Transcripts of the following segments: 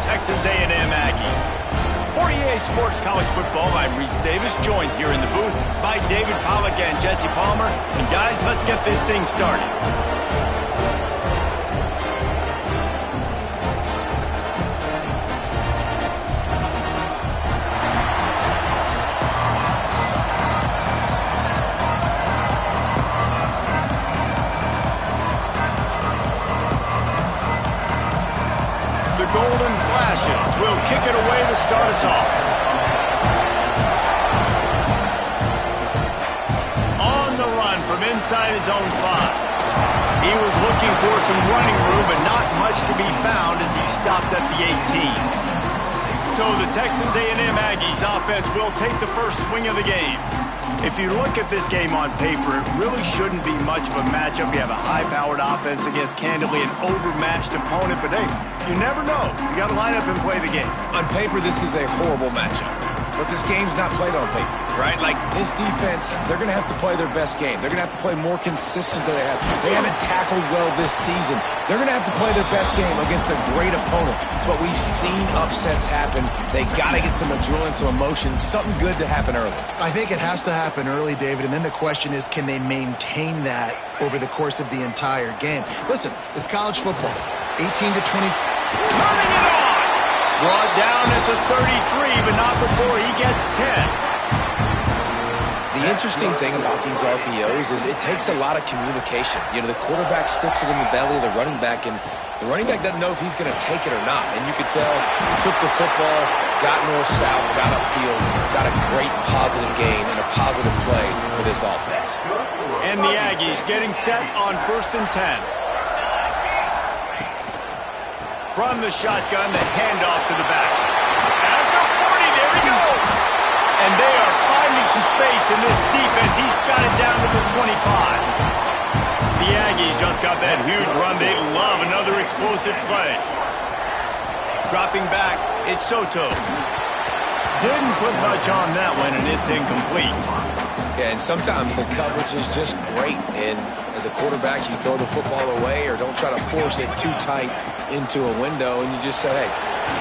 Texas A&M Aggies. For EA Sports College Football, I'm Reese Davis, joined here in the booth by David Pollack and Jesse Palmer. And guys, let's get this thing started. Golden Flashes will kick it away to start us off. On the run from inside his own 5. He was looking for some running room, but not much to be found as he stopped at the 18. So the Texas A&M Aggies offense will take the first swing of the game. If you look at this game on paper, it really shouldn't be much of a matchup. You have a high-powered offense against, candidly, an overmatched opponent. But, hey, you never know. You got to line up and play the game. On paper, this is a horrible matchup. But this game's not played on paper, right? Like, this defense, they're going to have to play their best game. They're going to have to play more consistent than they have. They haven't tackled well this season. They're going to have to play their best game against a great opponent. But we've seen upsets happen. They got to get some adrenaline, some emotion, something good to happen early. I think it has to happen early, David, and then the question is, can they maintain that over the course of the entire game? Listen, it's college football. 18 to 20. Turning it on! Brought down at the 33, but not before he gets 10. The interesting thing about these RPOs is it takes a lot of communication. You know, the quarterback sticks it in the belly of the running back, and the running back doesn't know if he's going to take it or not. And you could tell he took the football, got north-south, got upfield, got a great positive gain and a positive play for this offense. And the Aggies getting set on 1st and 10. From the shotgun, the handoff to the back. At the 40, there he goes. And they are finding some space in this defense. He's got it down to the 25. The Aggies just got that huge run. They love another explosive play. Dropping back, it's Soto. Didn't put much on that one, and it's incomplete. Yeah, and sometimes the coverage is just great. And as a quarterback, you throw the football away or don't try to force it too tight into a window, and you just say, hey,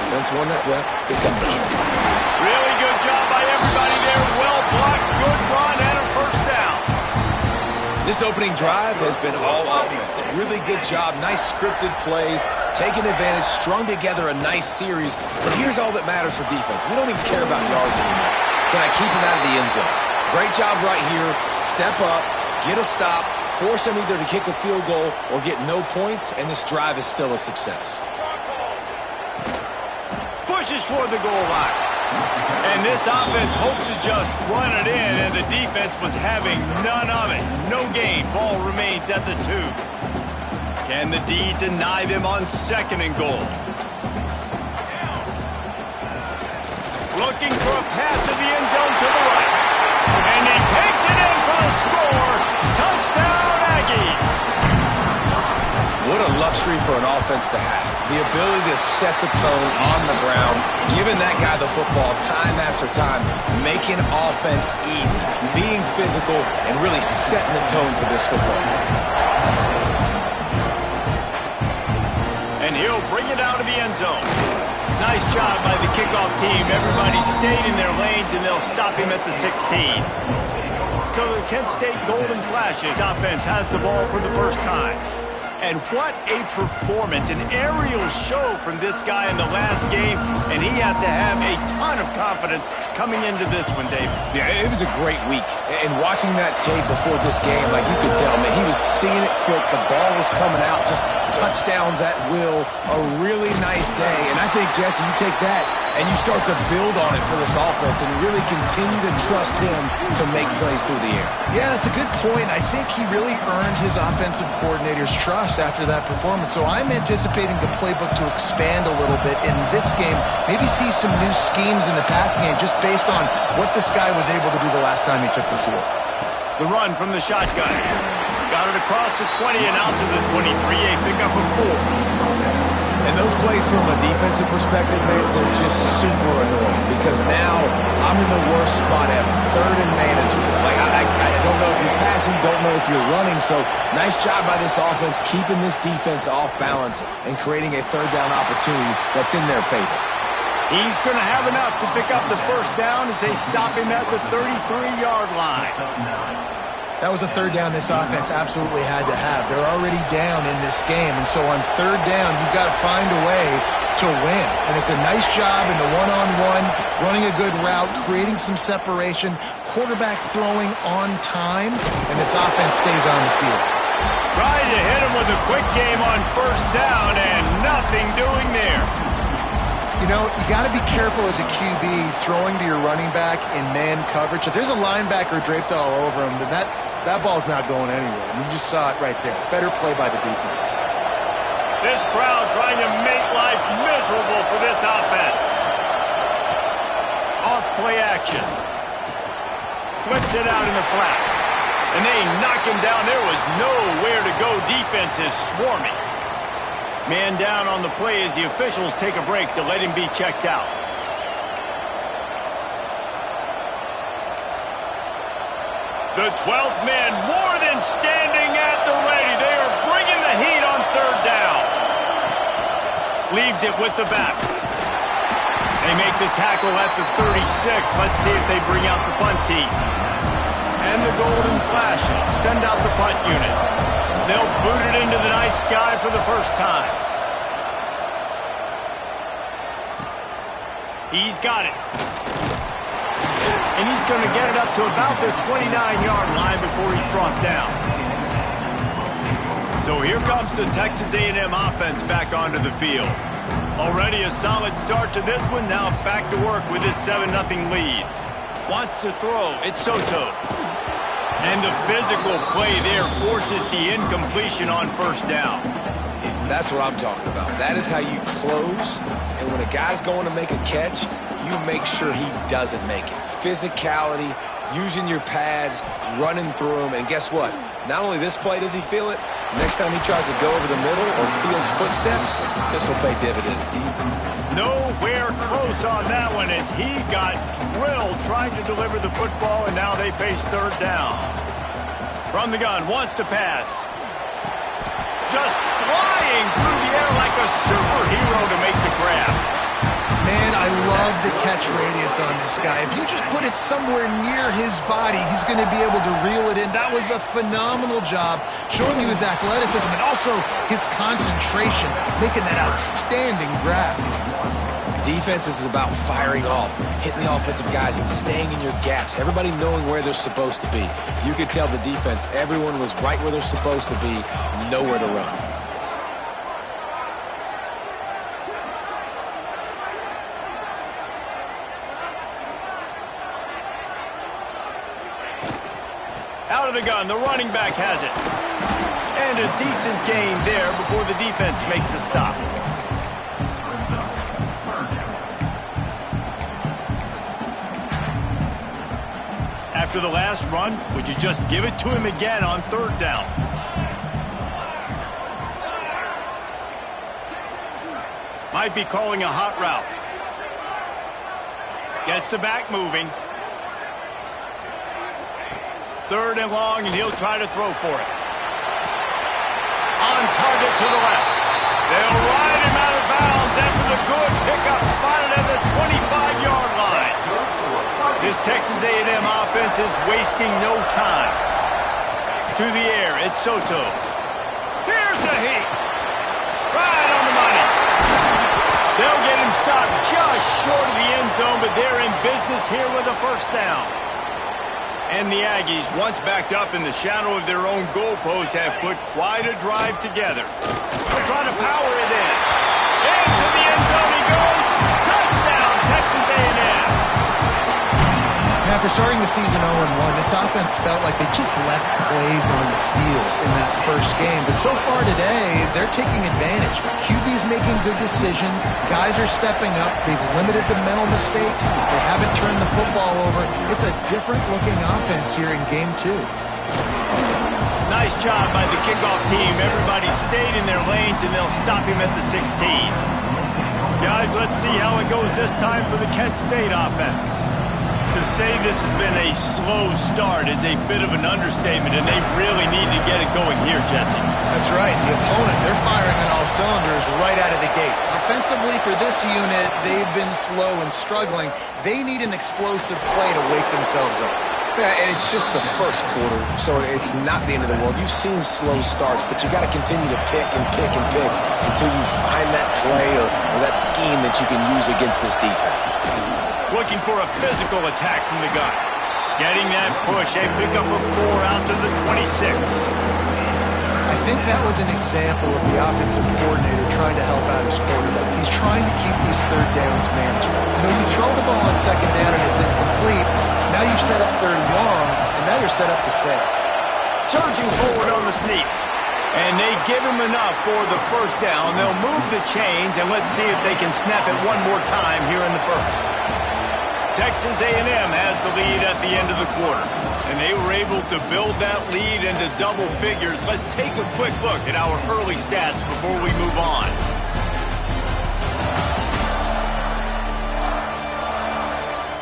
defense won that, well, good coverage. Really good job by everybody there. Well blocked, good run, and a first down. This opening drive has been all offense. Really good job, nice scripted plays, taking advantage, strung together a nice series. But here's all that matters for defense. We don't even care about yards anymore. Can I keep him out of the end zone? Great job right here. Step up, get a stop, force him either to kick a field goal or get no points, and this drive is still a success. Pushes for the goal line. And this offense hoped to just run it in, and the defense was having none of it. No gain. Ball remains at the 2. Can the D deny them on 2nd and goal? Looking for a path to the end zone to the right. And he takes it in for a score. Touchdown, Aggies. What a luxury for an offense to have. The ability to set the tone on the ground, giving that guy the football time after time, making offense easy, being physical, and really setting the tone for this football game. And he'll bring it out of the end zone. Nice job by the kickoff team. Everybody stayed in their lanes, and they'll stop him at the 16. So the Kent State Golden Flashes offense has the ball for the first time. And what a performance, an aerial show from this guy in the last game, and he has to have a ton of confidence coming into this one, David. Yeah, it was a great week. And watching that tape before this game, like you could tell, man, he was seeing it quick. The ball was coming out, just touchdowns at will. A really nice day. And I think, Jesse, you take that and you start to build on it for this offense and really continue to trust him to make plays through the air. Yeah, that's a good point. I think he really earned his offensive coordinator's trust after that performance. So I'm anticipating the playbook to expand a little bit in this game. Maybe see some new schemes in the passing game just based on what this guy was able to do the last time he took the field. The run from the shotgun. Got it across the 20 and out to the 23. A pickup of 4. And those plays from a defensive perspective, man, they're just super annoying because now I'm in the worst spot ever. Third and manageable. Like, I don't know if you're passing, don't know if you're running. So nice job by this offense keeping this defense off balance and creating a third down opportunity that's in their favor. He's going to have enough to pick up the first down as they stop him at the 33-yard line. That was a third down this offense absolutely had to have. They're already down in this game, and so on third down, you've got to find a way to win. And it's a nice job in the one-on-one, running a good route, creating some separation, quarterback throwing on time, and this offense stays on the field. Tried to hit him with a quick game on first down, and nothing doing there. You know, you got to be careful as a QB throwing to your running back in man coverage. If there's a linebacker draped all over him, then that ball's not going anywhere. And you just saw it right there. Better play by the defense. This crowd trying to make life miserable for this offense. Off play action. Flips it out in the flat. And they knock him down. There was nowhere to go. Defense is swarming. Man down on the play as the officials take a break to let him be checked out. The 12th man more than standing at the ready. They are bringing the heat on third down. Leaves it with the back. They make the tackle at the 36. Let's see if they bring out the punt team. And the golden flashes send out the punt unit. They'll boot it into the night sky for the first time. He's got it. And he's going to get it up to about the 29-yard line before he's brought down. So here comes the Texas A&M offense back onto the field. Already a solid start to this one. Now back to work with this 7-0 lead. Wants to throw. It's Soto. And the physical play there forces the incompletion on first down. That's what I'm talking about. That is how you close. And when a guy's going to make a catch, you make sure he doesn't make it. Physicality, using your pads, running through them. And guess what? Not only this play does he feel it, next time he tries to go over the middle or feels footsteps, this will pay dividends. Nowhere close on that one as he got drilled trying to deliver the football, and now they face third down. From the gun, wants to pass. Just flying through the air like a superhero to make the grab. Man, I love the catch radius on this guy. If you just put it somewhere near his body, he's going to be able to reel it in. That was a phenomenal job, showing you his athleticism and also his concentration, making that outstanding grab. Defense is about firing off, hitting the offensive guys and staying in your gaps. Everybody knowing where they're supposed to be. You could tell the defense, everyone was right where they're supposed to be, nowhere to run. Out of the gun, the running back has it. And a decent gain there before the defense makes the stop. After the last run, would you just give it to him again on third down? Might be calling a hot route. Gets the back moving. Third and long, and he'll try to throw for it. On target to the left. They'll ride him out of bounds after the good pickup spotted at the 25-yard line. This Texas A&M offense is wasting no time. To the air, it's Soto. Here's the heat. Right on the money. They'll get him stopped just short of the end zone, but they're in business here with a first down. And the Aggies, once backed up in the shadow of their own goalpost, have put quite a drive together. They'll try to power it in. Into the end zone he goes. Touchdown, Texas A&M. After starting the season 0-1, this offense felt like they just left plays on the field in that first game. But so far today, they're taking advantage. QB's making good decisions. Guys are stepping up. They've limited the mental mistakes. They haven't turned the football over. It's a different-looking offense here in Game 2. Nice job by the kickoff team. Everybody stayed in their lanes, and they'll stop him at the 16. Guys, let's see how it goes this time for the Kent State offense. To say this has been a slow start is a bit of an understatement, and they really need to get it going here, Jesse. That's right. The opponent, they're firing on all cylinders right out of the gate. Offensively, for this unit, they've been slow and struggling. They need an explosive play to wake themselves up. Yeah, and it's just the first quarter, so it's not the end of the world. You've seen slow starts, but you got to continue to pick and pick and pick until you find that play or that scheme that you can use against this defense. Looking for a physical attack from the gun. Getting that push, a pickup of 4 out to the 26. I think that was an example of the offensive coordinator trying to help out his quarterback. He's trying to keep these third downs manageable. You know, you throw the ball on second down and it's incomplete. Now you've set up third and long, and now you're set up to fail. Surging forward on the sneak. And they give him enough for the first down. They'll move the chains, and let's see if they can snap it one more time here in the first. Texas A&M has the lead at the end of the quarter, and they were able to build that lead into double figures. Let's take a quick look at our early stats before we move on.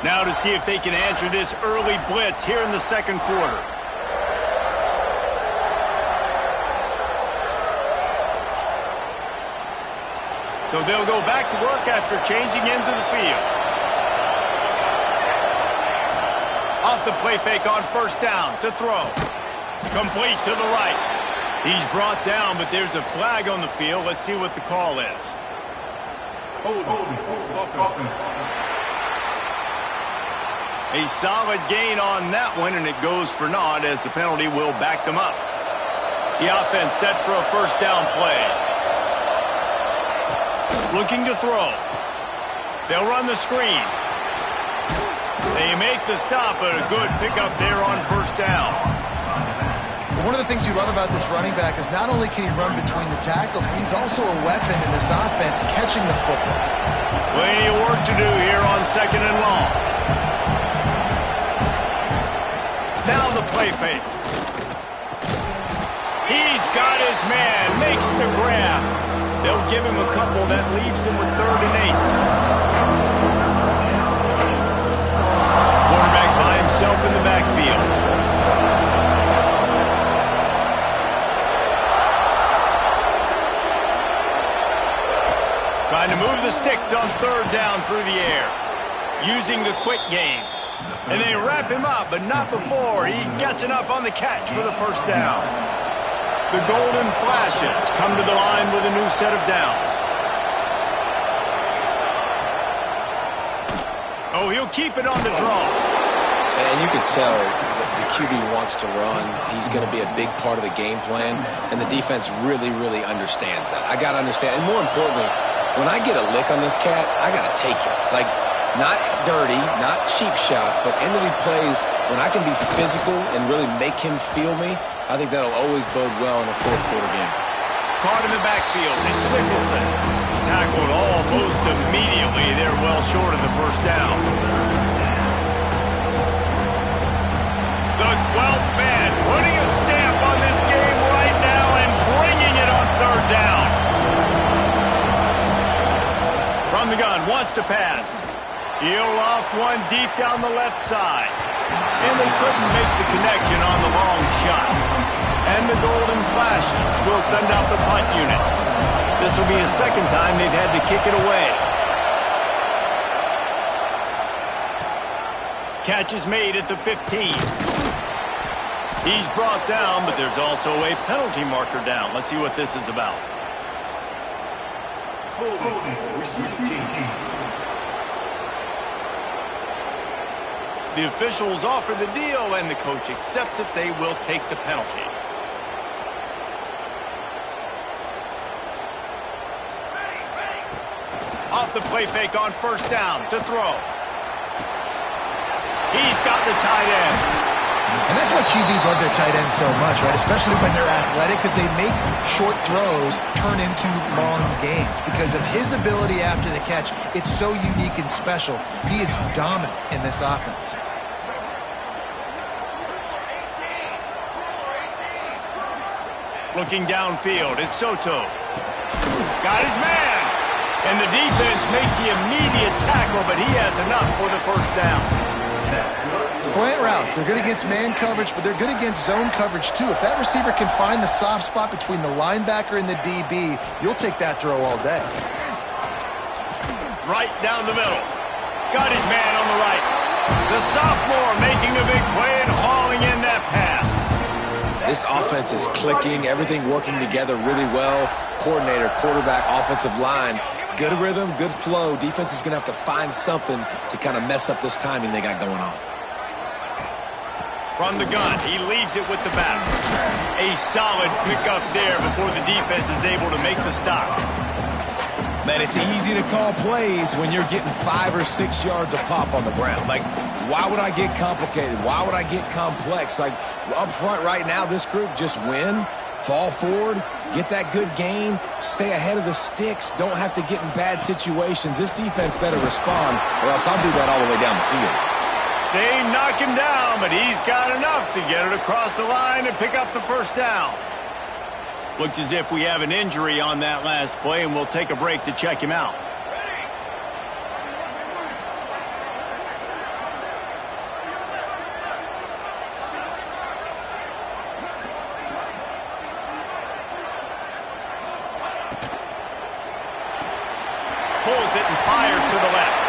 Now to see if they can answer this early blitz here in the second quarter. So they'll go back to work after changing into the field. Off the play fake on first down to throw. Complete to the right. He's brought down, but there's a flag on the field. Let's see what the call is. A solid gain on that one, and it goes for naught as the penalty will back them up. The offense set for a first down play. Looking to throw. They'll run the screen. They make the stop, but a good pickup there on first down. One of the things you love about this running back is not only can he run between the tackles, but he's also a weapon in this offense catching the football. Plenty of work to do here on second and long. Now the play fake. He's got his man, makes the grab. They'll give him a couple. That leaves him with 3rd and 8. Quarterback by himself in the backfield. Trying to move the sticks on 3rd down through the air. Using the quick game. And they wrap him up, but not before he gets enough on the catch for the first down. The Golden Flashes come to the line with a new set of downs. Oh, he'll keep it on the draw. And you can tell the QB wants to run. He's going to be a big part of the game plan, and the defense really, really understands that. I got to understand, and more importantly, when I get a lick on this cat, I got to take it. Like, not dirty, not cheap shots, but end-of-the plays, when I can be physical and really make him feel me, I think that'll always bode well in a fourth quarter game. Caught in the backfield. It's Nicholson. Tackled almost immediately. They're well short of the first down. The 12th man putting a stamp on this game right now and bringing it on 3rd down. From the gun, wants to pass. He'll loft one deep down the left side. And they couldn't make the connection on the long shot. And the Golden Flashes will send out the punt unit. This will be the second time they've had to kick it away. Catch is made at the 15. He's brought down, but there's also a penalty marker down. Let's see what this is about. The officials offer the deal, and the coach accepts it. They will take the penalty. Off the play fake on first down to throw. He's got the tight end. And that's why QBs love their tight ends so much, right? Especially when they're athletic, because they make short throws turn into long gains. Because of his ability after the catch, it's so unique and special. He is dominant in this offense. Looking downfield, it's Soto. Got his man. And the defense makes the immediate tackle, but he has enough for the first down. Slant routes, they're good against man coverage, but they're good against zone coverage too. If that receiver can find the soft spot between the linebacker and the DB, you'll take that throw all day. Right down the middle. Got his man on the right. The sophomore making a big play and hauling in that pass. This offense is clicking, everything working together really well. Coordinator, quarterback, offensive line. Good rhythm, good flow. Defense is going to have to find something to kind of mess up this timing they got going on. From the gun, he leaves it with the back. A solid pickup there before the defense is able to make the stop. Man, it's easy to call plays when you're getting 5 or 6 yards of pop on the ground. Like, why would I get complicated? Why would I get complex? Like, up front right now, this group just win, fall forward, get that good gain, stay ahead of the sticks, don't have to get in bad situations. This defense better respond, or else I'll do that all the way down the field. They knock him down, but he's got enough to get it across the line and pick up the first down. Looks as if we have an injury on that last play, and we'll take a break to check him out. Pulls it and fires to the left.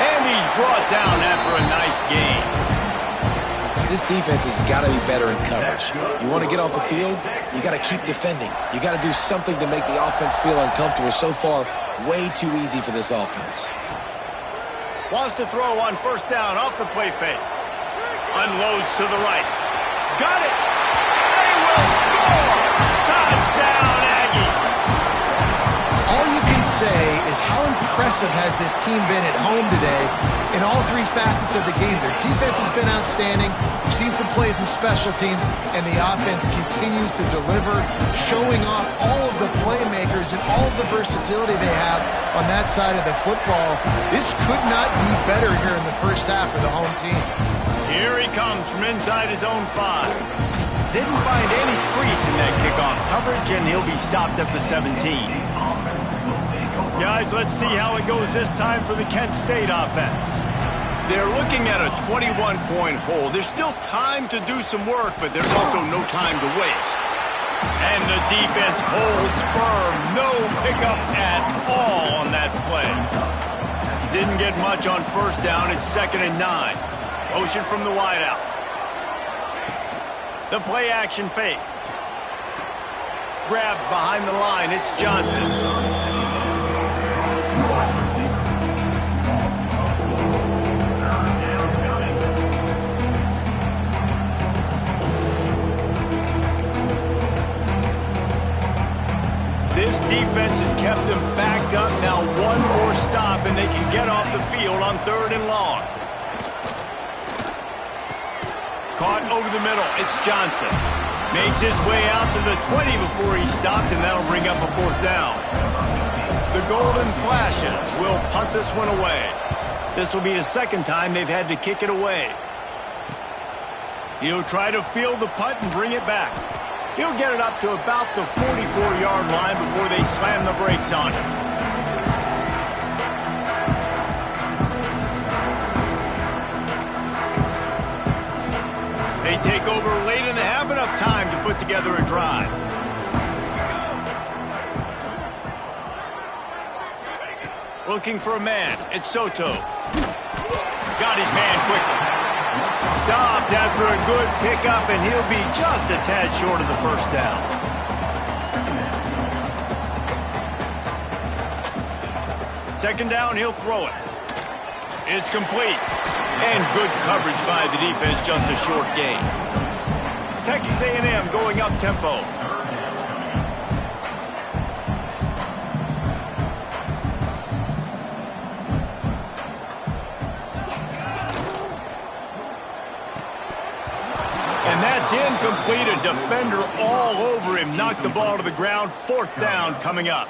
And he's brought down after a nice gain. This defense has got to be better in coverage. You want to get off the field, you got to keep defending. You got to do something to make the offense feel uncomfortable. So far, way too easy for this offense. Wants to throw on first down off the play fake. Unloads to the right. Got it! They will score! Touchdown, Aggie! All you can say is how impressive has this team been at home today in all three facets of the game. Their defense has been outstanding. We've seen some plays in special teams, and the offense continues to deliver, showing off all of the playmakers and all of the versatility they have on that side of the football. This could not be better here in the first half for the home team. Here he comes from inside his own 5. Didn't find any crease in that kickoff coverage, and he'll be stopped at the 17. Guys, let's see how it goes this time for the Kent State offense. They're looking at a 21-point hole. There's still time to do some work, but there's also no time to waste. And the defense holds firm. No pickup at all on that play. Didn't get much on first down. It's 2nd and 9. Motion from the wideout. The play action fake. Grabbed behind the line. It's Johnson. This defense has kept them backed up. Now one more stop, and they can get off the field on 3rd and long. Caught over the middle. It's Johnson. Makes his way out to the 20 before he stopped, and that'll bring up a 4th down. The Golden Flashes will punt this one away. This will be the 2nd time they've had to kick it away. He'll try to field the punt and bring it back. He'll get it up to about the 44-yard line before they slam the brakes on him. They take over late and have enough time to put together a drive. Looking for a man. It's Soto. Got his man quickly. Stopped after a good pickup, and he'll be just a tad short of the first down. Second down, he'll throw it. It's complete. And good coverage by the defense, just a short gain. Texas A&M going up tempo. And that's incomplete. A defender all over him. Knocked the ball to the ground. 4th down coming up.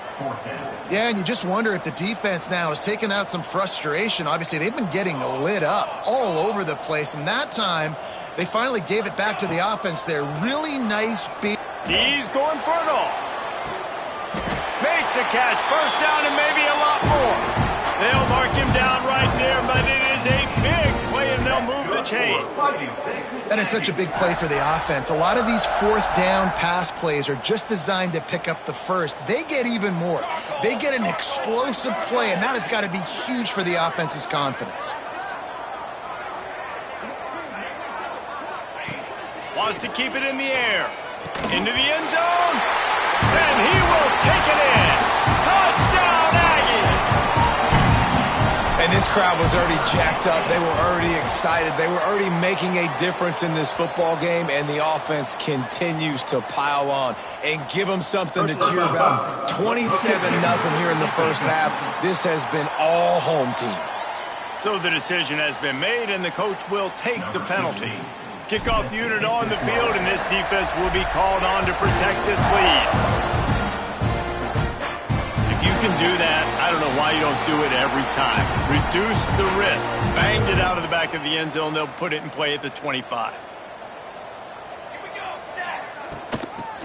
Yeah, and you just wonder if the defense now has taken out some frustration. Obviously, they've been getting lit up all over the place. And that time, they finally gave it back to the offense there. Really nice big He's going for it all. Makes a catch. First down and maybe a lot more. They'll mark him down right there, but it is a big play, and they'll move the chains. That is such a big play for the offense. A lot of these fourth down pass plays are just designed to pick up the first. They get even more. They get an explosive play, and that has got to be huge for the offense's confidence. Wants to keep it in the air. Into the end zone. And he will take it in. Touchdown, Aggies! And this crowd was already jacked up. They were already excited. They were already making a difference in this football game, and the offense continues to pile on and give them something to cheer about. 27-0 here in the first half. This has been all home team. So the decision has been made, and the coach will take the penalty. Kickoff unit on the field, and this defense will be called on to protect this lead. If you can do that, I don't know why you don't do it every time. Reduce the risk. Banged it out of the back of the end zone. They'll put it in play at the 25.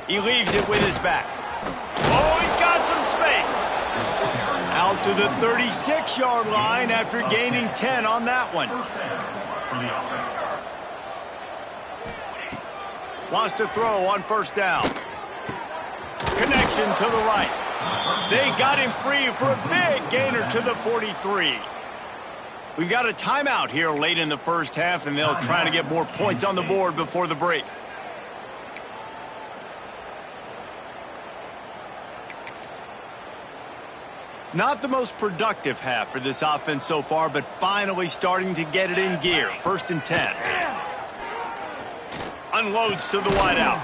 He leaves it with his back. Oh, he's got some space. Out to the 36-yard line after gaining 10 on that one. Wants to throw on first down. Connection to the right. They got him free for a big gainer to the 43. We've got a timeout here late in the first half, and they'll try to get more points on the board before the break. Not the most productive half for this offense so far, but finally starting to get it in gear. 1st and 10. Unloads to the wideout.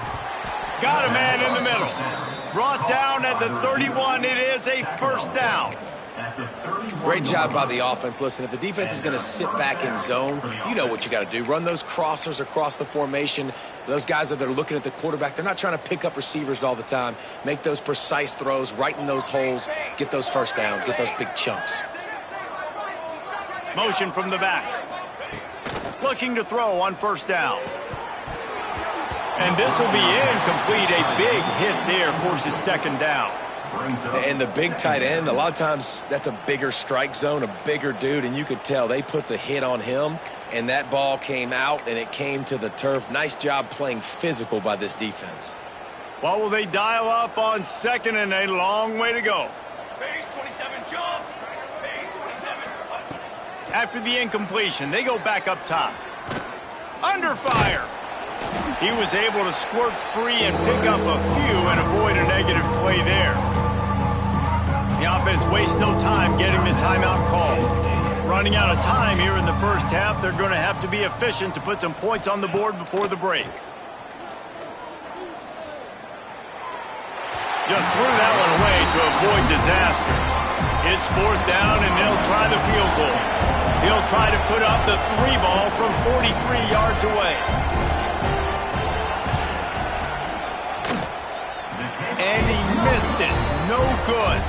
Got a man in the middle. Brought down at the 31. It is a first down. Great job by the offense. Listen, if the defense is going to sit back in zone, you know what you got to do. Run those crossers across the formation. Those guys that are looking at the quarterback, they're not trying to pick up receivers all the time. Make those precise throws, right in those holes, get those first downs, get those big chunks. Motion from the back. Looking to throw on first down. And this will be incomplete. A big hit there forces second down. And the big tight end, a lot of times that's a bigger strike zone, a bigger dude, and you could tell they put the hit on him, and that ball came out, and it came to the turf. Nice job playing physical by this defense. What will they dial up on second, and a long way to go? Base 27, jump! Base 27. After the incompletion, they go back up top. Under fire. He was able to squirt free and pick up a few and avoid a negative play there. The offense wastes no time getting the timeout call. Running out of time here in the first half, they're going to have to be efficient to put some points on the board before the break. Just threw that one away to avoid disaster. It's 4th down, and they'll try the field goal. He'll try to put up the 3 ball from 43 yards away. And he missed it. No good.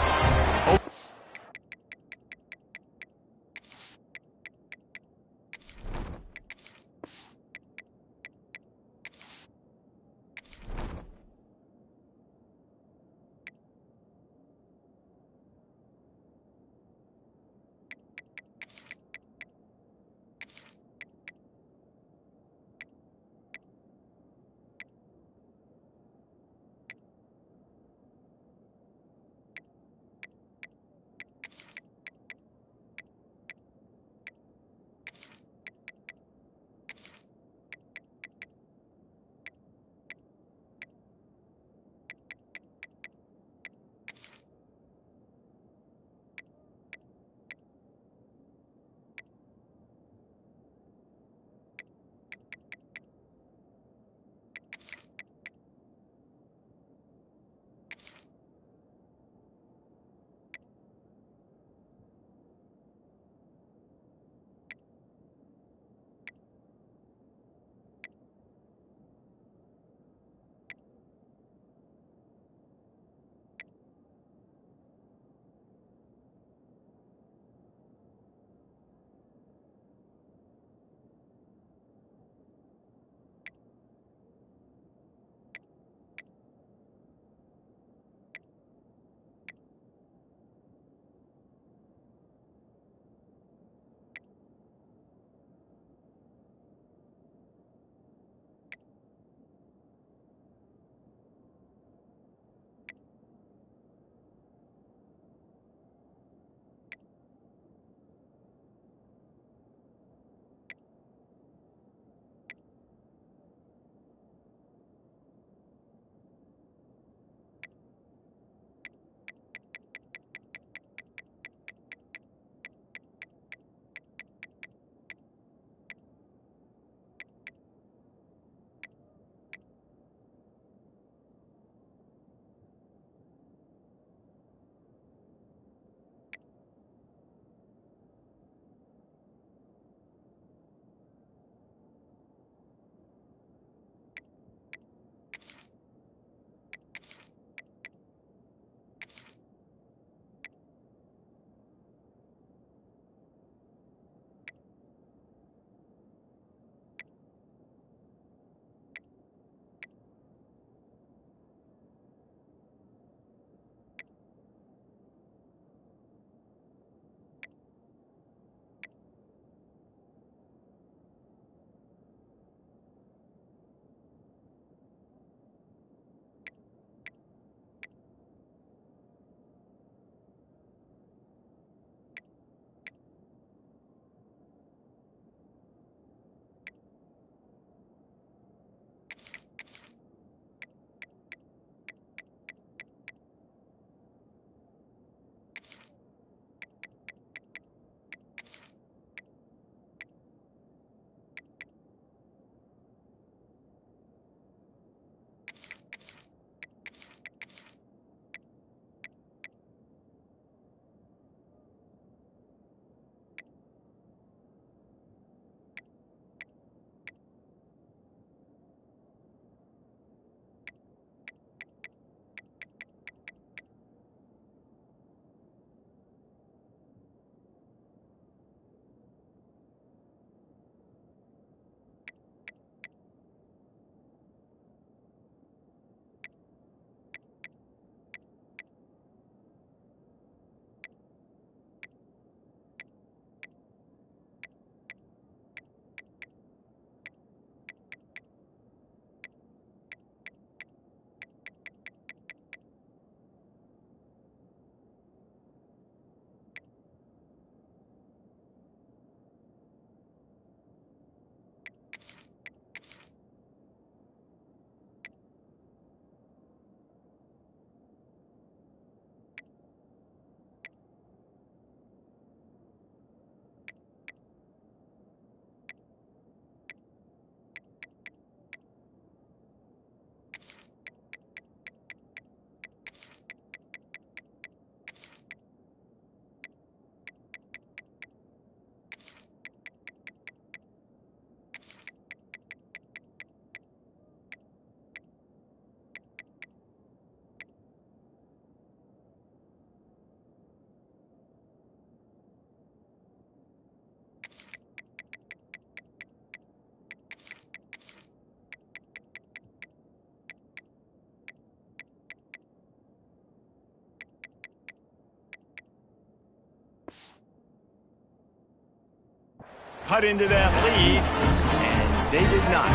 cut into that lead, and they did not.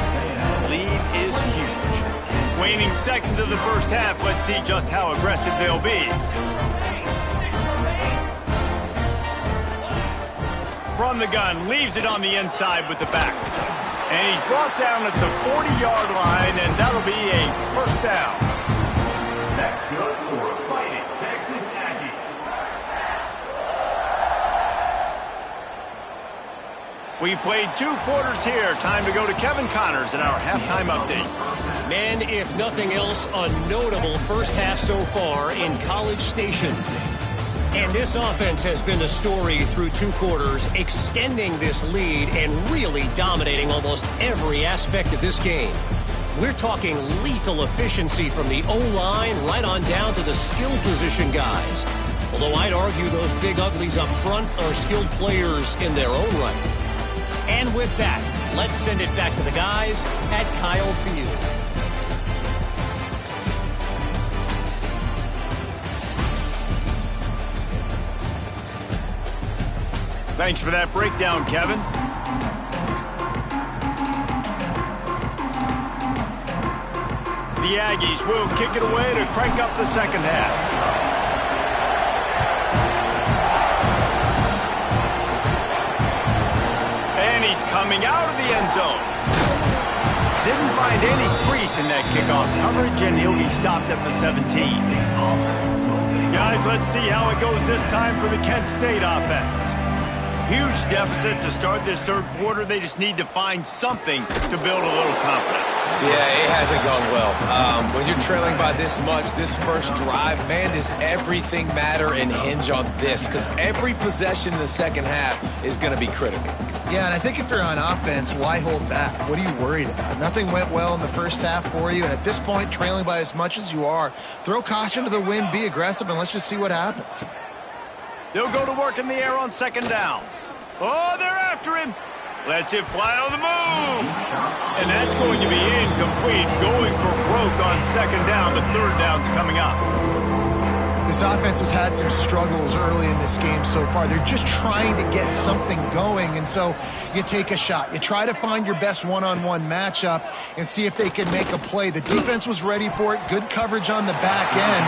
The lead is huge. Waning seconds of the first half, let's see just how aggressive they'll be. From the gun, leaves it on the inside with the back. And he's brought down at the 40-yard line, and that'll be a first down. That's good for a Fighting Texas Aggie. We've played 2 quarters here. Time to go to Kevin Connors in our halftime update. Man, if nothing else, a notable first half so far in College Station. And this offense has been the story through 2 quarters, extending this lead and really dominating almost every aspect of this game. We're talking lethal efficiency from the O-line right on down to the skill position guys. Although I'd argue those big uglies up front are skilled players in their own right. And with that, let's send it back to the guys at Kyle Field. Thanks for that breakdown, Kevin. The Aggies will kick it away to crank up the second half. And he's coming out of the end zone. Didn't find any crease in that kickoff coverage, and he'll be stopped at the 17. Guys, let's see how it goes this time for the Kent State offense. Huge deficit to start this third quarter. They just need to find something to build a little confidence. Yeah, it hasn't gone well. When you're trailing by this much, this first drive, man, does everything matter and hinge on this? Because every possession in the second half is going to be critical. Yeah, and I think if you're on offense, why hold back? What are you worried about? Nothing went well in the first half for you, and at this point, trailing by as much as you are, throw caution to the wind, be aggressive, and let's just see what happens. They'll go to work in the air on second down. Oh, they're after him. Lets it fly on the move. And that's going to be incomplete. Going for broke on second down. The third down's coming up. This offense has had some struggles early in this game so far. They're just trying to get something going, and so you take a shot. You try to find your best one-on-one matchup and see if they can make a play. The defense was ready for it. Good coverage on the back end.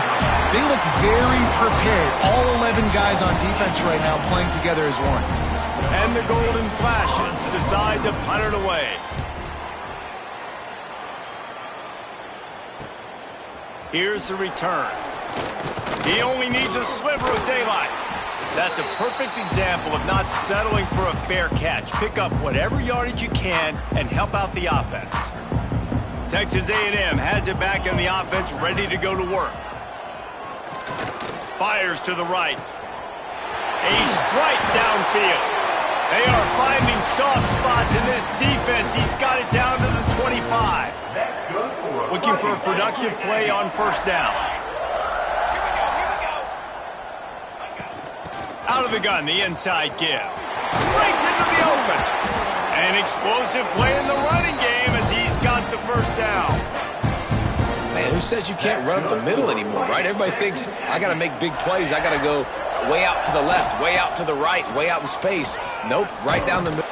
They look very prepared. All 11 guys on defense right now playing together as one. And the Golden Flashes decide to punt it away. Here's the return. He only needs a sliver of daylight. That's a perfect example of not settling for a fair catch. Pick up whatever yardage you can and help out the offense. Texas A&M has it back in the offense, ready to go to work. Fires to the right. A strike downfield. They are finding soft spots in this defense. He's got it down to the 25. Looking for a productive play on first down. Out of the gun, the inside give. Breaks into the open. An explosive play in the running game as he's got the first down. Man, who says you can't run up the middle anymore, right? Everybody thinks, I got to make big plays. I got to go way out to the left, way out to the right, way out in space. Nope, right down the middle.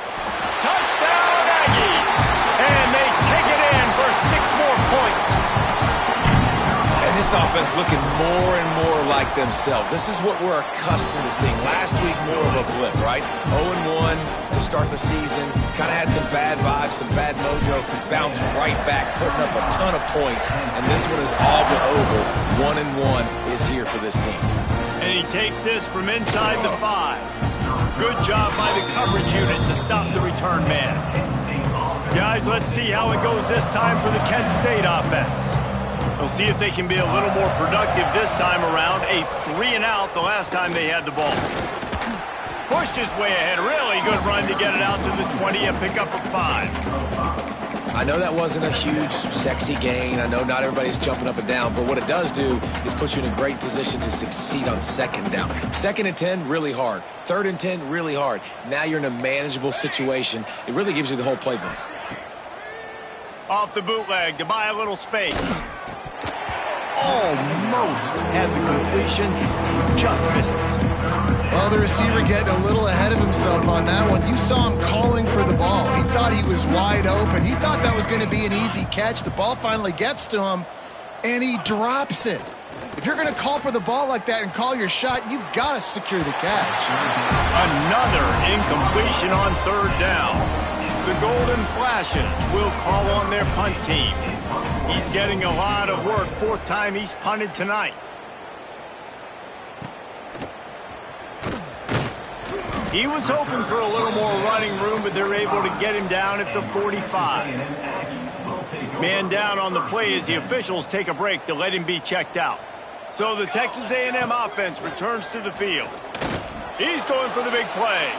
Touchdown, Aggies! And they take it in for 6 more points. And this offense looking more and more like themselves. This is what we're accustomed to seeing. Last week, more of a blip, right? 0-1 to start the season. Kind of had some bad vibes, some bad mojo. Bounced right back, putting up a ton of points. And this one is all but over. 1-1 is here for this team. And he takes this from inside the 5. Good job by the coverage unit to stop the return man. Guys, let's see how it goes this time for the Kent State offense. We'll see if they can be a little more productive this time around. A 3-and-out the last time they had the ball. Pushed his way ahead. Really good run to get it out to the 20, a pickup of 5. I know that wasn't a huge, sexy gain. I know not everybody's jumping up and down, but what it does do is put you in a great position to succeed on second down. 2nd and 10, really hard. 3rd and 10, really hard. Now you're in a manageable situation. It really gives you the whole playbook. Off the bootleg to buy a little space. Almost had the completion, just missed it. Well, the receiver getting a little ahead of himself on that one. You saw him calling for the ball. He thought he was wide open. He thought that was going to be an easy catch. The ball finally gets to him, and he drops it. If you're going to call for the ball like that and call your shot, you've got to secure the catch. Another incompletion on third down. The Golden Flashes will call on their punt team. He's getting a lot of work. Fourth time he's punted tonight. He was hoping for a little more running room, but they're able to get him down at the 45. Man down on the play as the officials take a break to let him be checked out. So the Texas A&M offense returns to the field. He's going for the big play.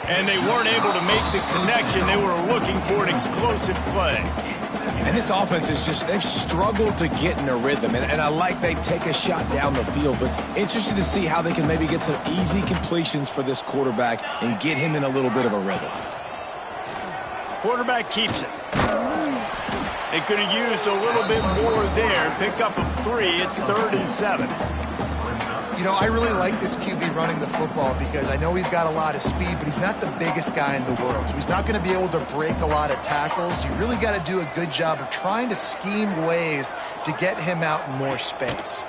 And they weren't able to make the connection. They were looking for an explosive play. And this offense is just, they've struggled to get in a rhythm. And I like they take a shot down the field, but interested to see how they can maybe get some easy completions for this quarterback and get him in a little bit of a rhythm. Quarterback keeps it. They could have used a little bit more there. Pick up a 3. It's 3rd and 7. You know, I really like this QB running the football because I know he's got a lot of speed, but he's not the biggest guy in the world. So he's not going to be able to break a lot of tackles. You really got to do a good job of trying to scheme ways to get him out in more space.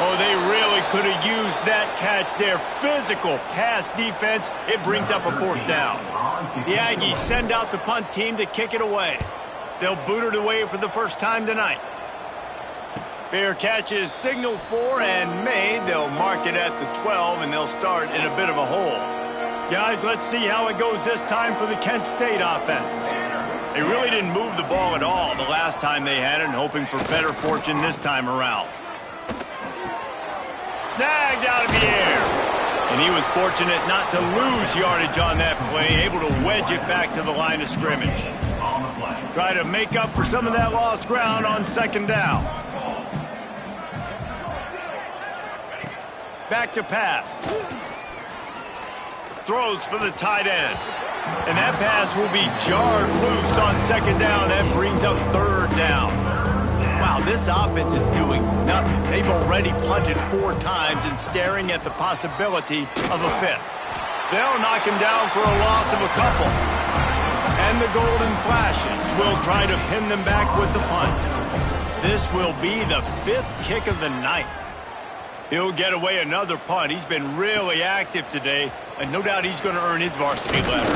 Oh, they really could have used that catch there. Physical pass defense. It brings up a 4th down. The Aggies send out the punt team to kick it away. They'll boot it away for the first time tonight. Fair catch is signaled for and made. They'll mark it at the 12, and they'll start in a bit of a hole. Guys, let's see how it goes this time for the Kent State offense. They really didn't move the ball at all the last time they had it, and hoping for better fortune this time around. Snagged out of the air. And he was fortunate not to lose yardage on that play, able to wedge it back to the line of scrimmage. Try to make up for some of that lost ground on 2nd down. Back to pass. Throws for the tight end. And that pass will be jarred loose on 2nd down. That brings up 3rd down. Wow, this offense is doing nothing. They've already punted 4 times and staring at the possibility of a 5th. They'll knock him down for a loss of a couple. And the Golden Flashes will try to pin them back with the punt. This will be the 5th kick of the night. He'll get away another punt. He's been really active today, and no doubt he's going to earn his varsity letter.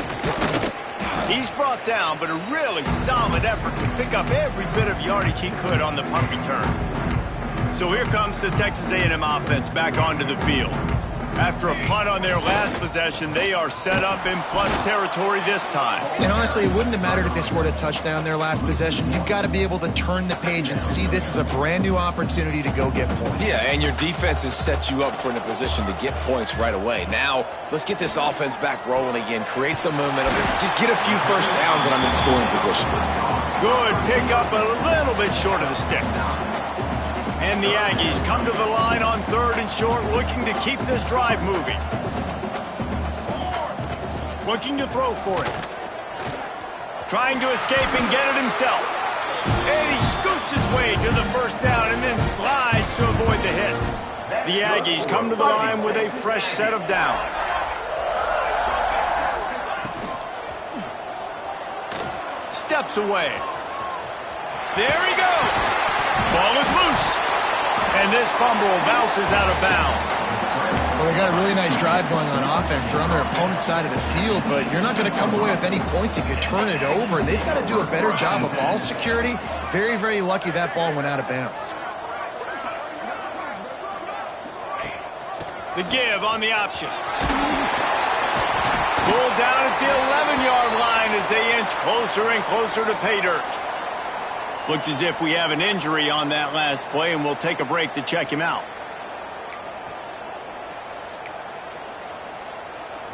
He's brought down, but a really solid effort to pick up every bit of yardage he could on the punt return. So here comes the Texas A&M offense back onto the field. After a punt on their last possession, they are set up in plus territory this time. And honestly, it wouldn't have mattered if they scored a touchdown their last possession. You've got to be able to turn the page and see this as a brand new opportunity to go get points. Yeah, and your defense has set you up for a position to get points right away. Now, let's get this offense back rolling again, create some momentum, just get a few first downs and I'm in scoring position. Good pick up, a little bit short of the sticks. And the Aggies come to the line on 3rd and short, looking to keep this drive moving. Looking to throw for it. Trying to escape and get it himself. And he scoots his way to the 1st down and then slides to avoid the hit. The Aggies come to the line with a fresh set of downs. Steps away. There he goes. Ball is loose. And this fumble bounces out of bounds. Well, they got a really nice drive going on offense. They're on their opponent's side of the field, but you're not going to come away with any points if you turn it over. They've got to do a better job of ball security. Very, very lucky that ball went out of bounds. The give on the option. Pulled down at the 11-yard line as they inch closer and closer to pay dirt. Looks as if we have an injury on that last play, and we'll take a break to check him out.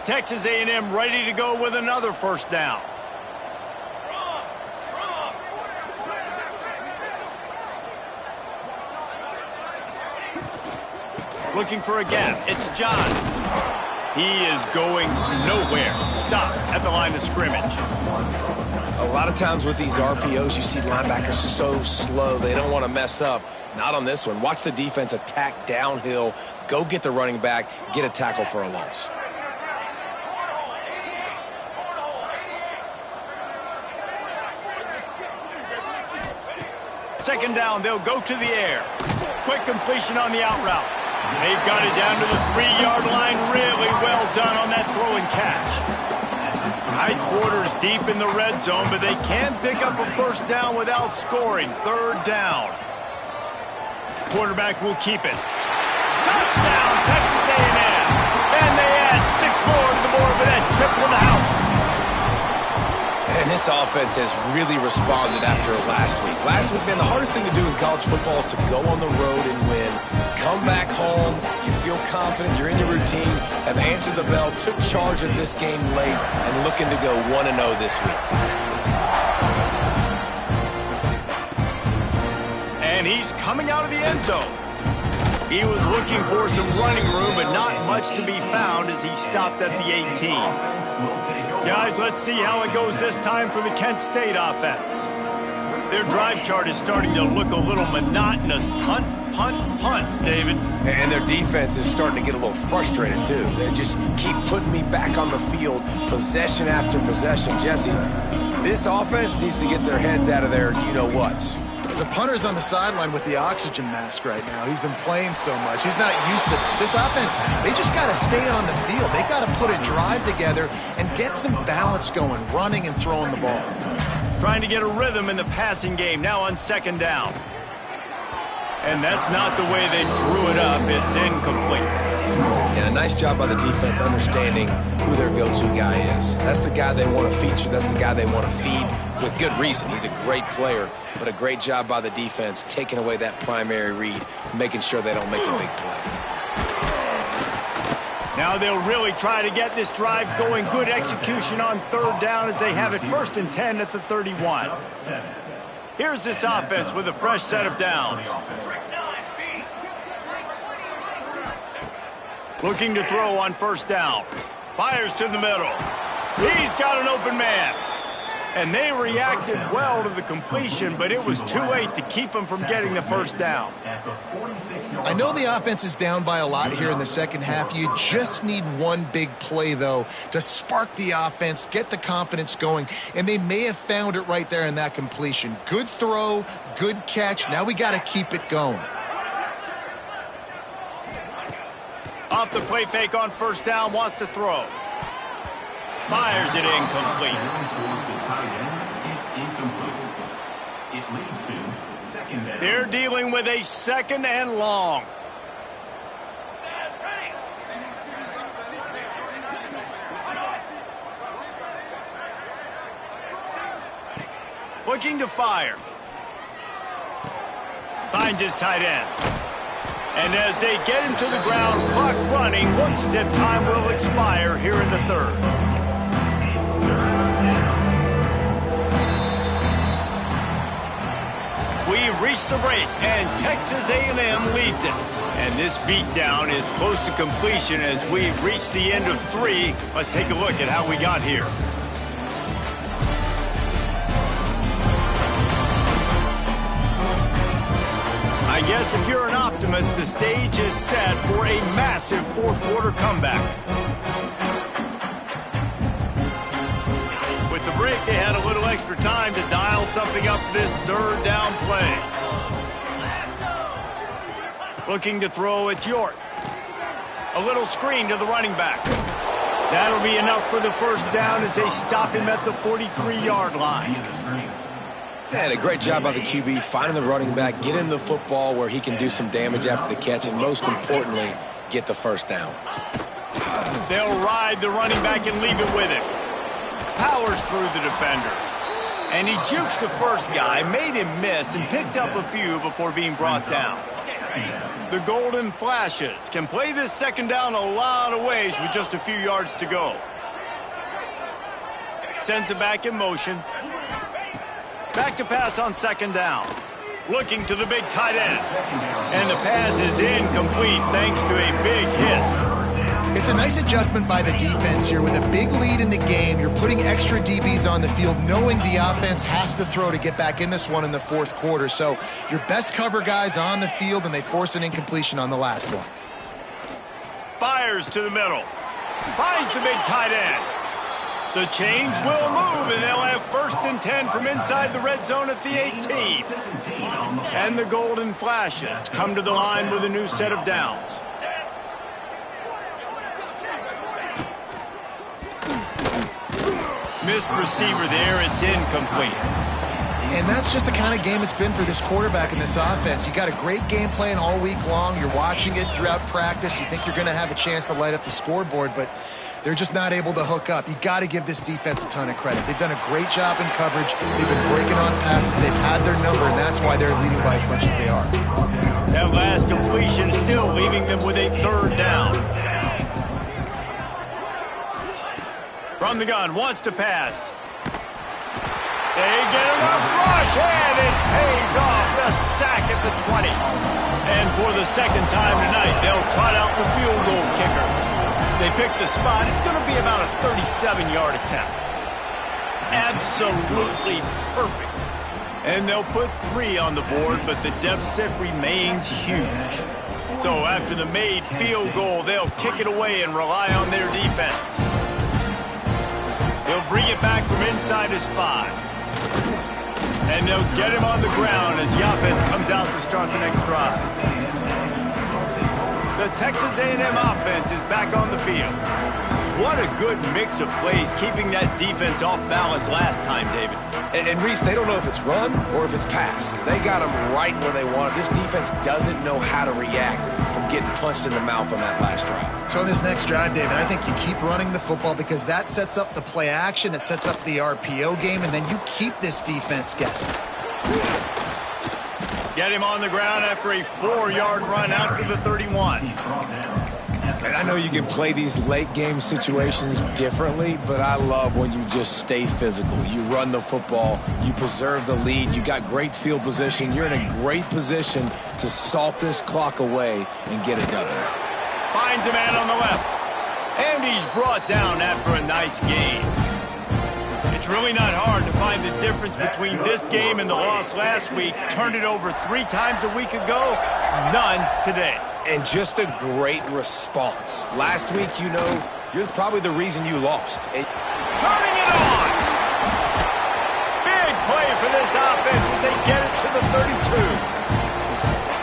Texas A&M ready to go with another 1st down. Looking for a gap. It's John. He is going nowhere. Stop at the line of scrimmage. A lot of times with these RPOs, you see linebackers so slow. They don't want to mess up. Not on this one. Watch the defense attack downhill, go get the running back, get a tackle for a loss. Second down, they'll go to the air. Quick completion on the out route. They've got it down to the 3-yard line. Really well done on that throw and catch. High quarters deep in the red zone, but they can pick up a first down without scoring. Third down. Quarterback will keep it. Touchdown, Texas A&M. And they add 6 more to the board with that trip to the house. And this offense has really responded after last week. Last week, man, the hardest thing to do in college football is to go on the road and win. Come back home, you feel confident, you're in your routine, have answered the bell, took charge of this game late, and looking to go 1-0 this week. And he's coming out of the end zone. He was looking for some running room, but not much to be found as he stopped at the 18. Guys, let's see how it goes this time for the Kent State offense. Their drive chart is starting to look a little monotonous. Punt, punt, punt, David. And their defense is starting to get a little frustrated, too. They just keep putting me back on the field, possession after possession. Jesse, this offense needs to get their heads out of their you-know-whats. The punter's on the sideline with the oxygen mask right now. He's been playing so much. He's not used to this. This offense, they just got to stay on the field. They got to put a drive together and get some balance going, running and throwing the ball. Trying to get a rhythm in the passing game now on second down. And that's not the way they drew it up. It's incomplete. And a nice job by the defense understanding who their go-to guy is. That's the guy they want to feature. That's the guy they want to feed with good reason. He's a great player, but a great job by the defense taking away that primary read, making sure they don't make a big play. Now they'll really try to get this drive going. Good execution on third down as they have it 1st and 10 at the 31. Here's this offense with a fresh set of downs. Looking to throw on first down. Fires to the middle. He's got an open man. And they reacted well to the completion, but it was too late to keep them from getting the first down. I know the offense is down by a lot here in the second half. You just need one big play, though, to spark the offense, get the confidence going, and they may have found it right there in that completion. Good throw, good catch. Now we got to keep it going. Off the play fake on first down, wants to throw. Fires it incomplete. They're dealing with a second and long. Looking to fire. Finds his tight end. And as they get him to the ground, clock running, looks as if time will expire here in the third. We've reached the break, and Texas A&M leads it. And this beatdown is close to completion as we've reached the end of 3. Let's take a look at how we got here. I guess if you're an optimist, the stage is set for a massive fourth-quarter comeback. With the break, they had a little extra time to dial something up for this third down play. Looking to throw, it's York. A little screen to the running back. That'll be enough for the first down as they stop him at the 43-yard line. And a great job by the QB finding the running back, get him the football where he can do some damage after the catch, and most importantly, get the first down. They'll ride the running back and leave it with him. Powers through the defender. And he jukes the first guy, made him miss, and picked up a few before being brought down. The Golden Flashes can play this second down a lot of ways with just a few yards to go. Sends it back in motion. Back to pass on second down. Looking to the big tight end. And the pass is incomplete thanks to a big hit. It's a nice adjustment by the defense here. With a big lead in the game, you're putting extra DBs on the field, knowing the offense has to throw to get back in this one in the fourth quarter. So your best cover guys on the field, and they force an incompletion on the last one. Fires to the middle. Finds the big tight end. The change will move, and they'll have 1st and 10 from inside the red zone at the 18. And the golden flashes come to the line with a new set of downs. Missed receiver there. It's incomplete. And that's just the kind of game it's been for this quarterback in this offense. You got a great game plan all week long. You're watching it throughout practice. You think you're going to have a chance to light up the scoreboard, but they're just not able to hook up. You got to give this defense a ton of credit. They've done a great job in coverage. They've been breaking on passes. They've had their number, and that's why they're leading by as much as they are. That last completion still leaving them with a 3rd down. From the gun, wants to pass. They get him a rush, and it pays off. The sack at the 20. And for the 2nd time tonight, they'll trot out the field goal kicker. They pick the spot. It's going to be about a 37-yard attempt. Absolutely perfect. And they'll put 3 on the board, but the deficit remains huge. So after the made field goal, they'll kick it away and rely on their defense. They'll bring it back from inside his 5. And they'll get him on the ground as the offense comes out to start the next drive. The Texas A&M offense is back on the field. What a good mix of plays, keeping that defense off balance last time, David. And Reese, they don't know if it's run or if it's pass. They got them right where they want it. This defense doesn't know how to react from getting punched in the mouth on that last drive. So in this next drive, David, I think you keep running the football because that sets up the play action, it sets up the RPO game, and then you keep this defense guessing. Get him on the ground after a 4-yard run out to the 31. And I know you can play these late game situations differently, but I love when you just stay physical. You run the football, you preserve the lead, you got great field position, you're in a great position to salt this clock away and get it done. Finds a man on the left, and he's brought down after a nice game. It's really not hard to find the difference between this game and the loss last week. Turned it over 3 times a week ago, none today. And just a great response. Last week, you know, you're probably the reason you lost. Turning it on! Big play for this offense as they get it to the 32.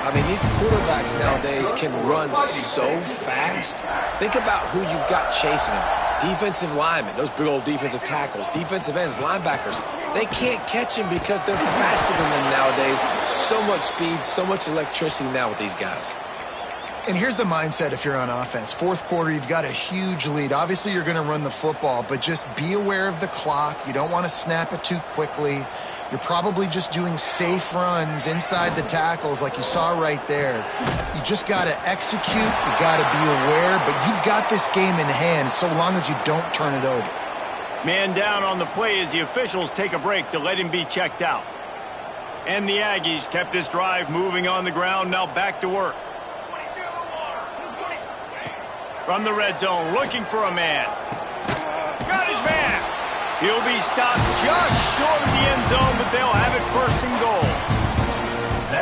I mean, these quarterbacks nowadays can run so fast. Think about who you've got chasing them. Defensive linemen, those big old defensive tackles, defensive ends, linebackers. They can't catch him because they're faster than them nowadays. So much speed, so much electricity now with these guys. And here's the mindset if you're on offense. Fourth quarter, you've got a huge lead. Obviously, you're going to run the football, but just be aware of the clock. You don't want to snap it too quickly. You're probably just doing safe runs inside the tackles like you saw right there. You just got to execute. You got to be aware, but you've got this game in hand so long as you don't turn it over. Man down on the play as the officials take a break to let him be checked out. And the Aggies kept this drive moving on the ground, now back to work. From the red zone, looking for a man. Got his man. He'll be stopped just short of the end zone, but they'll have it 1st and goal.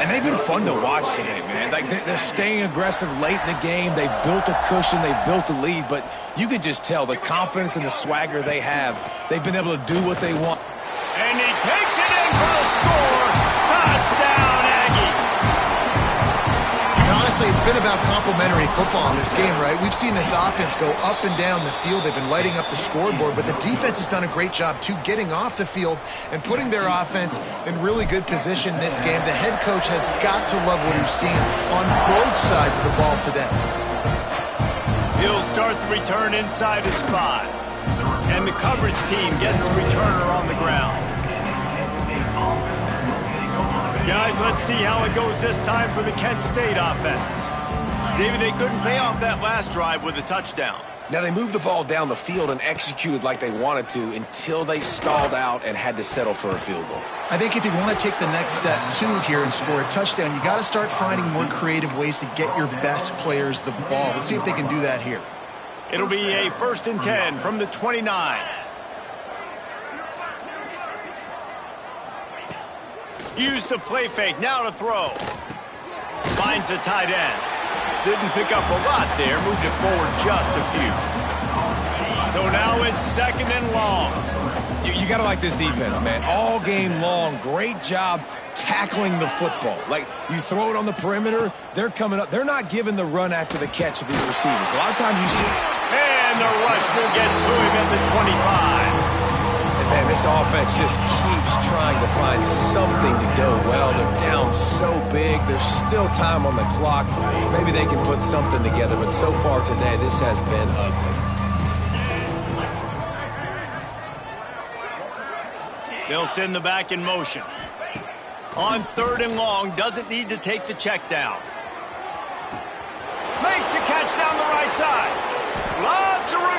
And they've been fun to watch today, man. Like they're staying aggressive late in the game. They've built a cushion. They've built a lead. But you can just tell the confidence and the swagger they have. They've been able to do what they want. And he takes it in for a score. Touchdown, Aggie. Honestly, it's been about complementary football in this game, right? We've seen this offense go up and down the field. They've been lighting up the scoreboard, but the defense has done a great job, too, getting off the field and putting their offense in really good position this game. The head coach has got to love what he's seen on both sides of the ball today. He'll start the return inside his 5. And the coverage team gets the returner on the ground. Guys, let's see how it goes this time for the Kent State offense. David, they couldn't pay off that last drive with a touchdown. Now, they moved the ball down the field and executed like they wanted to until they stalled out and had to settle for a field goal. I think if you want to take the next step, too, here and score a touchdown, you got to start finding more creative ways to get your best players the ball. Let's see if they can do that here. It'll be a 1st and 10 from the 29. Use the play fake, now to throw. Finds the tight end. Didn't pick up a lot there, moved it forward just a few. So now it's 2nd and long. You got to like this defense, man. All game long, great job tackling the football. Like, you throw it on the perimeter, they're coming up. They're not giving the run after the catch of these receivers. A lot of times you see... And the rush will get to him at the 25. And, man, this offense just keeps trying to find something to go well. They're down so big. There's still time on the clock. Maybe they can put something together, but so far today, this has been ugly. They'll send the back in motion. On 3rd and long, doesn't need to take the check down. Makes the catch down the right side. Lots of room.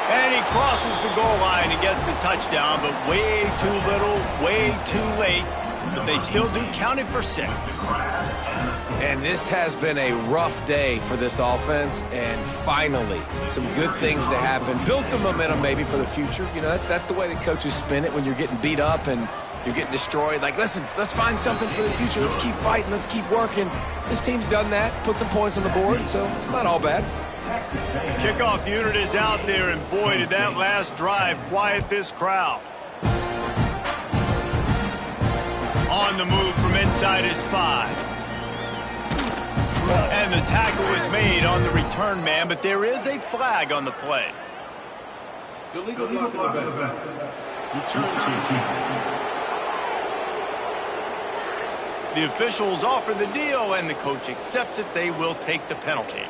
And he crosses the goal line and gets the touchdown, but way too little, way too late. But they still do count it for 6. And this has been a rough day for this offense, and finally, some good things to happen. Build some momentum maybe for the future. You know, that's the way the coaches spin it when you're getting beat up and you're getting destroyed. Like, listen, let's find something for the future. Let's keep fighting. Let's keep working. This team's done that, put some points on the board, so it's not all bad. Kickoff unit is out there, and boy, did that last drive quiet this crowd. On the move from inside his 5. And the tackle is made on the return man, but there is a flag on the play. Illegal block in the back. Return team. The officials offer the deal, and the coach accepts it. They will take the penalty.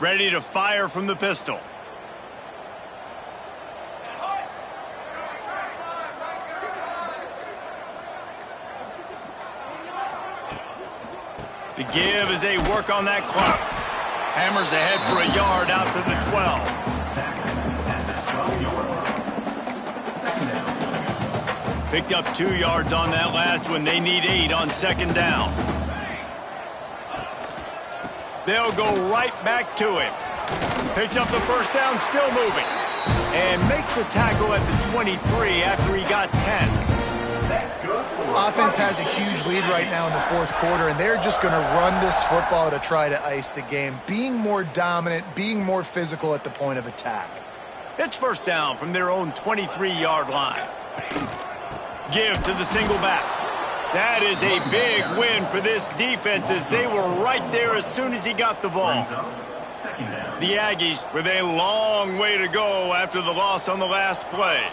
Ready to fire from the pistol. The give as they work on that clock. Hammers ahead for a yard out to the 12. Picked up 2 yards on that last one. They need 8 on 2nd down. They'll go right back to him. Picks up the 1st down, still moving. And makes the tackle at the 23 after he got 10. Offense has a huge lead right now in the 4th quarter, and they're just going to run this football to try to ice the game. Being more dominant, being more physical at the point of attack. It's 1st down from their own 23-yard line. Give to the single back. That is a big win for this defense, as they were right there as soon as he got the ball. The Aggies with a long way to go after the loss on the last play.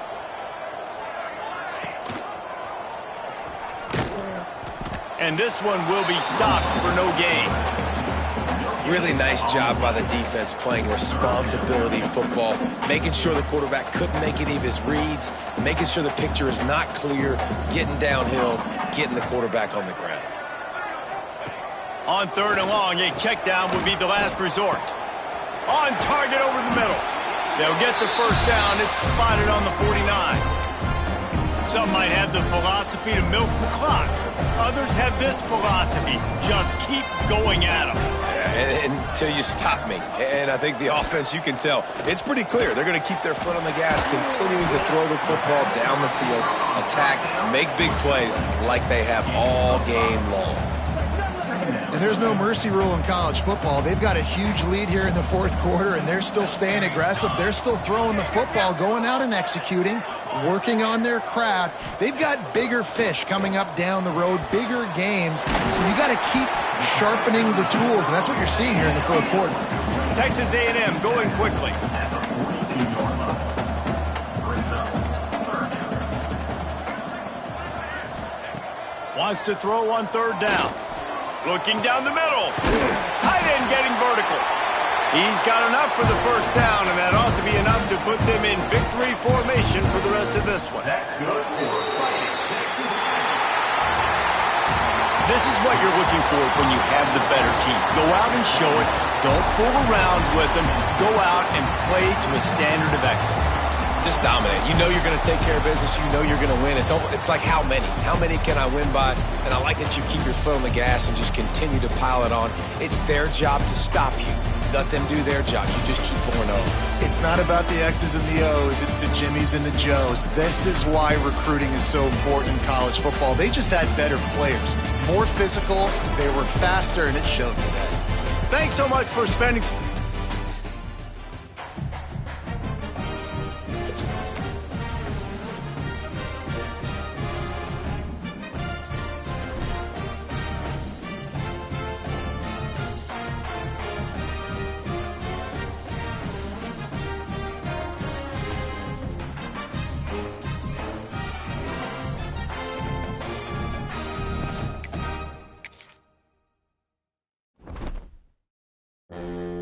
And this one will be stopped for no gain. Really nice job by the defense playing responsibility football, making sure the quarterback couldn't make any of his reads, making sure the picture is not clear, getting downhill, getting the quarterback on the ground. On 3rd and long, a check down would be the last resort. On target over the middle. They'll get the 1st down. It's spotted on the 49. Some might have the philosophy to milk the clock. Others have this philosophy: just keep going at them. Until you stop me. And I think the offense, you can tell, it's pretty clear. They're going to keep their foot on the gas, continuing to throw the football down the field, attack, make big plays like they have all game long. And there's no mercy rule in college football. They've got a huge lead here in the 4th quarter, and they're still staying aggressive. They're still throwing the football, going out and executing, working on their craft. They've got bigger fish coming up down the road, bigger games. So you got to keep sharpening the tools, and that's what you're seeing here in the 4th quarter. Texas A&M going quickly. Wants to throw on 3rd down. Looking down the middle. Tight end getting vertical. He's got enough for the 1st down, and that ought to be enough to put them in victory formation for the rest of this one. This is what you're looking for when you have the better team. Go out and show it. Don't fool around with them. Go out and play to a standard of excellence. Just dominate. You know you're going to take care of business. You know you're going to win. It's like how many? How many can I win by? And I like that you keep your foot on the gas and just continue to pile it on. It's their job to stop you. Let them do their job. You just keep pouring over. It's not about the X's and the O's. It's the Jimmies and the Joes. This is why recruiting is so important in college football. They just had better players, more physical, they were faster, and it showed today. Thanks so much for spending